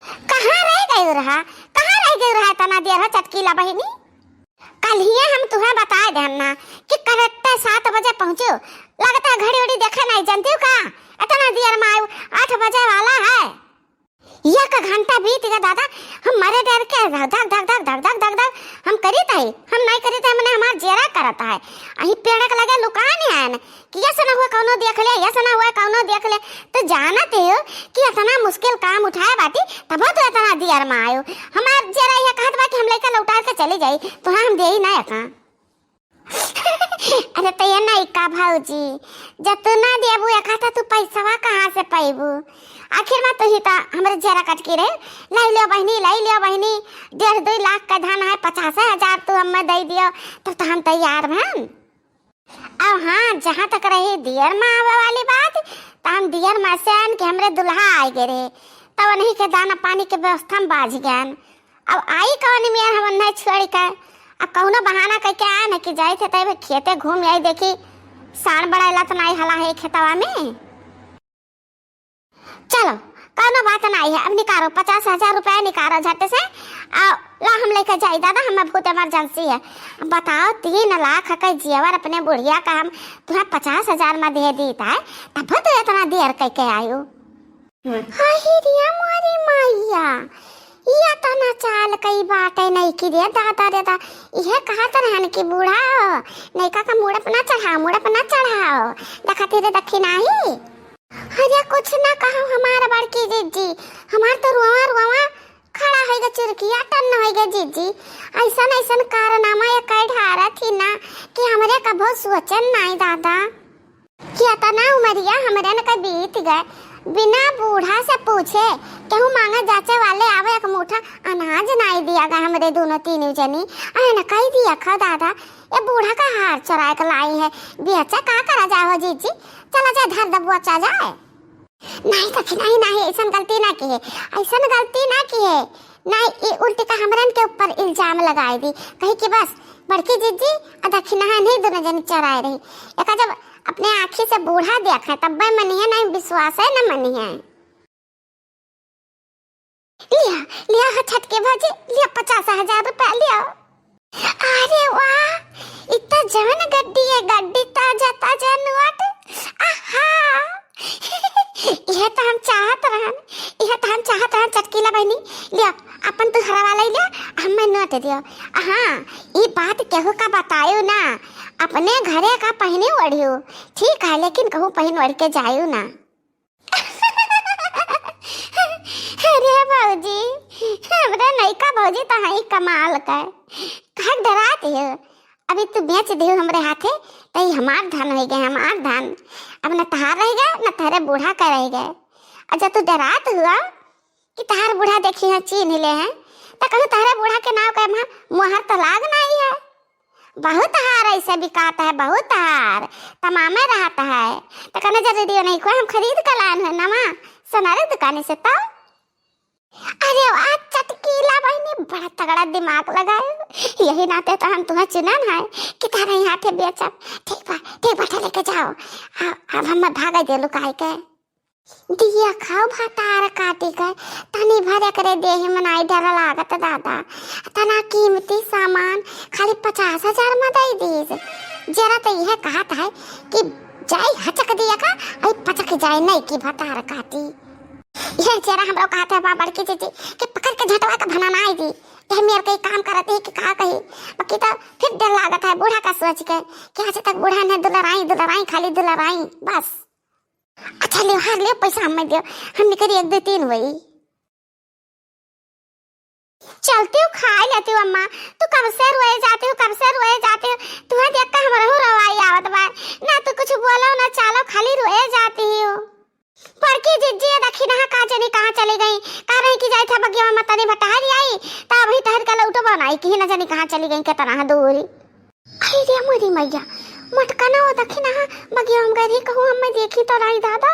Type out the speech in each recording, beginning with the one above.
कहाँ रह गई रहा, कहाँ रह गई रहा तना देर हो चटकीला बहिनी। कल ही हम तुम्हें बता देना कि करेक्ट 7 बजे पहुँचो। लगता है घड़ी उड़ी देखा नहीं जानती हो का, इतना देर में आयो, 8 बजे वाला है। यह का घंटा बीत गया दादा, हम मरे डर के धक धक धक धक धक धक धक धक हम करी ताई, हम नहीं करी ताई, मैंने हमार जेरा करता है। अही पेड़ के लगे लुकाने है न कि ऐसा ना हुआ कौनो देख ले, ऐसा ना हुआ कौनो देख ले। तो जानते हो कि इतना मुश्किल काम उठाए बाटी तब तो इतना देर में आयो। हमार जेरा यह कहत बा कि हम लइका लौटा के चली जाई, तो हम दे ही ना का। अरे तो ये नहीं का भौजी, जतना देबू एकता तू पैसावा कहाँ से पाइबू। आखिर में तो ही ता हमरे जेरा कट के रे लाई लियो बहनी, लाई लियो बहनी। 1.5-2 लाख का धन है, 50,000 तू हमें दे दियो तो हम तैयार हैं। अब हाँ, जहाँ तक रही दियर में आवे वाली बात, तो हम दियर में से आन के हमरे दुल्हा आए गे रे, तब नहीं के दाना पानी के व्यवस्था में बाज गयान। अब आई कौन में हम नहीं छोड़ के, अब कौनो बहाना करके आए न कि जाए थे तब खेते घूम आई, देखी साण बड़ाइला तो नहीं हला है खेतवा में। चलो कौनो बात नहीं है, अब निकालो 50,000 रुपया निकालो झट से। ला हम लेकर जाए दादा, हमें बहुत इमरजेंसी है। बताओ 3 लाख का जेवर अपने बुढ़िया का हम तुम्हें 50,000 में दे देता है, तब तो इतना देर करके आयो। हाय रिया मोरी मैया, ये तो ना चाल कई बातें नहीं की रे दादा रे दा। यह कहा तो रहन की बूढ़ा नहीं का मुड़ा पर ना चढ़ाओ, मुड़ा पर ना चढ़ाओ, देखती रे दखी नहीं। अरे कुछ ना कहो हमारा बड़की जीजी, हमार तो रुआ रुआ खड़ा होएगा चिरकिया टन होएगा जीजी। ऐसा ऐसा कारनामा ये कई ढारा थी ना कि हमरे कभो सोचन नहीं दादा कि इतना उमरिया हमरे न कभी बीत गए बिना बूढ़ा से पूछे केहू मांगा जाचे वाले आवे एक मुठा अनाज नहीं दिया गया हमरे दोनों तीनों जनी। अरे न कही दिया खा दादा, ये बूढ़ा का हार चुराए के लाई है, बेचा का करा जाओ जीजी, चला जाए धर दबुआ चा जाए। नहीं कभी नहीं नहीं, ऐसा गलती ना की है, ऐसा गलती ना की है, नहीं ये उल्टी का हमरन के ऊपर इल्जाम लगाई दी, कही कि बस बड़की जीजी दक्षिणा नहीं दोनों जनी चराए रही। एक जब अपने आँखी से बूढ़ा देखा तब मनी है, नहीं विश्वास है न मनी है। लिया लिया छटके भाजी, लिया 50,000 रुपया लिया। अरे वाह, इतना जवन गड्डी है, गड्डी ताजा ताजा नोट। आहा यह तो हम चाहत रहन, यह तो हम चाहत रहन चटकीला बहनी। लिया अपन तो हरा वाला लिया, हमें नोट दियो। हाँ ये बात केहू का बतायो ना, अपने घरे का पहने ओढ़ियो ठीक है, लेकिन कहूँ पहन ओढ़ के जायो ना। अरे भौजी, हमरे नहीं का भौजी तो है कमाल का, कहाँ डराती हो। अभी तू बेच दियो हमरे हाथे तो हमार धन हो गए, हमार धन। अब न तहार रह गया न तारे बूढ़ा का रह गए। अच्छा तू डरात हुआ कि तहार बूढ़ा देखी है चीन ले हैं, तो कहूँ तारे बूढ़ा के नाव का मुहर तो लाग नहीं है। बहुत हार ऐसे बिकात है, बहुत हार तमामे रहता है, तो कहने जरूरी नहीं को हम खरीद कर लाए हैं नमा सोनारे दुकान से। तो अरे वाह चटकीला बहनी, बड़ा तगड़ा दिमाग लगाए, यही नाते तो हम तुम्हें चुनन है कि तारे यहाँ थे बेचा। ठीक बा लेके जाओ। अब हम भाग दे लुकाए के दिया खाओ भातार काटी के तनी भरे करे देही मनाई डर लागत दादा। तना कीमती सामान खाली 50,000 में दे दीज। जरा तो यह कहता है कि जाई हचक दिया का आई पचक जाए नहीं कि भातार काटी। यह जरा हम लोग कहते हैं बड़की जीजी कि पकड़ के झटवा का भना नहीं दी, यह मेरे कई काम करते है कि कहा कही। बाकी तो फिर डर लागत है बूढ़ा का सोच के कि आज तक बूढ़ा ने दुलराई खाली दुलराई बस। अच्छा ले हार ले पैसा हमें दियो, हम निकली 1 2 3 हुई चलती हूँ खा लेती हूँ। अम्मा तू कब से रोए जाती हो, कब से रोए जाती हो, तुम्हें देख कर हमारा रवाई आवत बा ना, तू कुछ बोलो ना चालो खाली रोए जाती हो। पड़की जिज्जी देखी ना काजनी कहाँ चली गई, कह रही कि जाई था बगिया में तनी भटारी आई तब ही ठहर के लौटो बनाई कि न जानी कहाँ चली गई कितना दूर। अरे रे मोरी मैया मटका ना हो देखी ना बगिया हम गई कहूँ हम देखी तो नहीं दादा।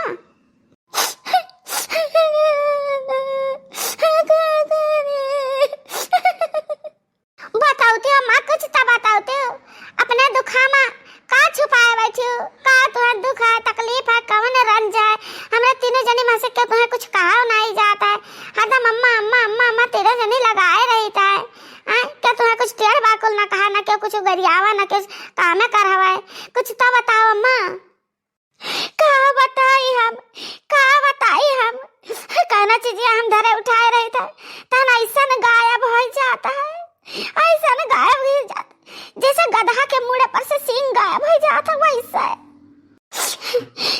बताओते हो माँ कुछ तो बताओते हो, अपने दुखा में का छुपाए बैठी हो, का तुम्हारा दुख है तकलीफ है कौन रन जाए। हमरा तीनों जनी में से क्यों तुम्हें कुछ कहा नहीं जाता है, हरदम अम्मा गरियावा ना के कामे कर हवाए। कुछ तो बताओ अम्मा। का बताई हम, का बताई हम। कहना चीज़ हम धरे उठाए रहे थे तन ऐसा न गायब हो जाता है, ऐसा न गायब हो जाता जैसे गधा के मुड़े पर से सींग गायब हो जाता वैसा है।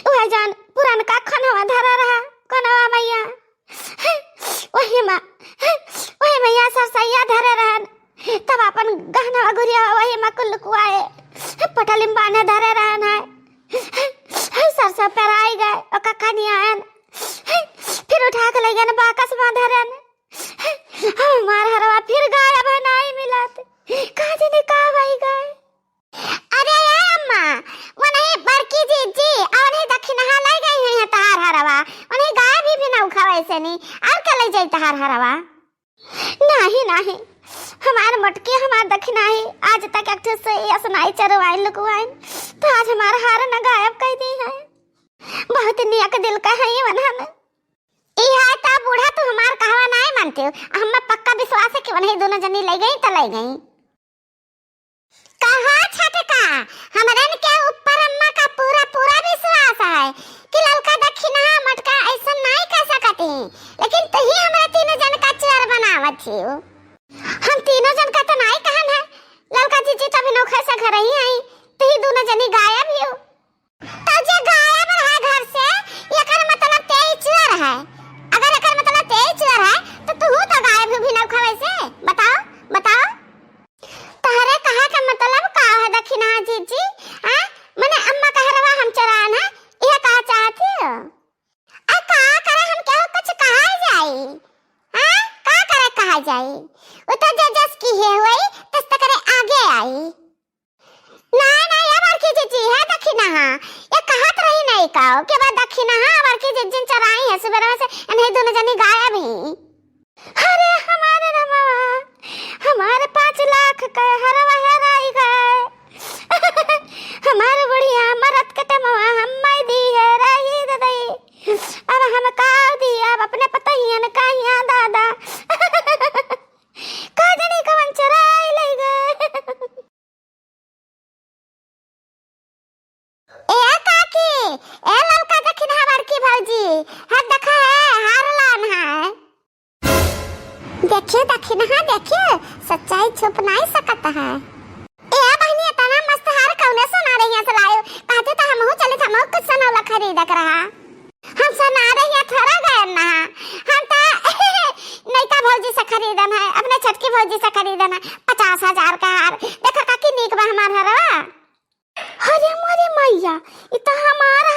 वह जान पुरान का खनवा धरा रहा कनवा मैया, वही मैया सरसैया धरे रहन तब अपन गहना गुरिया वही माँ कुल कुआए पटलिम बाने धरे रहन है सरसा पर आई गए और कक्का नहीं आयन फिर उठा के ले गए बाकस में धरन हमार हरवा फिर गायब है नहीं मिलत कहाँ जाने कहाँ भाई गए। अरे यार अम्मा वो नहीं बड़की जीजी और नहीं दक्षिणा ले गई है तार हरवा उन्हें गाय भी ना उखा वैसे नहीं और क्या ले जाई तार हरवा। नहीं नहीं हमार मटकी हमार दक्षिणा ही आज तक एक से असनाई चरवाइन लुकवाइन तो आज हमारा हार न गायब कर दी है। बहुत नियक दिल का है ये वनहन ई है ता बूढ़ा तो हमार कहवा नहीं मानते हो हम पक्का विश्वास है कि वही दोनों जनी ले गई तो ले गई। कहा छटका हमरन के ऊपर अम्मा का पूरा पूरा विश्वास है कि ललका दक्षिणा मटका ऐसा नहीं कर सकती लेकिन तही हमरा तीनों जन का चेयर बनावत छियो। हम तीनों जन का तो नहीं कहन है ललका जीजी तभी नौखा से घर ही आई तही दोनों जनी गायब हो तो जे गायब है घर से एकर मतलब तेई चोर है। अगर एकर मतलब तेई चोर है तो तू तो गायब भी नौखा वैसे बताओ बताओ तहरे कहा का मतलब का है दक्षिणा जीजी हां मने अम्मा कह रहा हम चरान है यह कहा चाहती हो आ का करे हम क्या कुछ कहा जाए हां का करे कहा जाए वो तो जज की है हुई तस तक करे आगे आई ना ना यार बड़की जीजी है दक्षिणा ये कहत रही नहीं काओ के बाद दक्षिणा बड़की जीजी चराई है सुबह से नहीं दोनों जनी गायब ही। अरे हमारे रमा हमारे 5 लाख का हरवा हराई गए हमारे बुढ़िया मरत के टमवा हम मैं दी है रही ददई अब हम का दी अब अपने पता ही न कहिया दादा का जनी कवन चराई ले गए। ए काकी ए ललका दक्षिणा बड़की भौजी है देखा है हारलान है देखिए दक्षिणा देखिए सच्चाई छुप नहीं सकता है। ए बहनी इतना मस्त हार कौने सुना रही है चलायो कहते तो हम चले थे हम कुछ सुनावला खरीद कर रहा हम सुना रही है थोड़ा गए ना हम तो नैका भौजी से खरीदन है अपने छटकी भौजी से खरीदन है 50,000 का हार देखा काकी नीक बा हमार हरवा। अरे मोरे मैया ई तो हमारा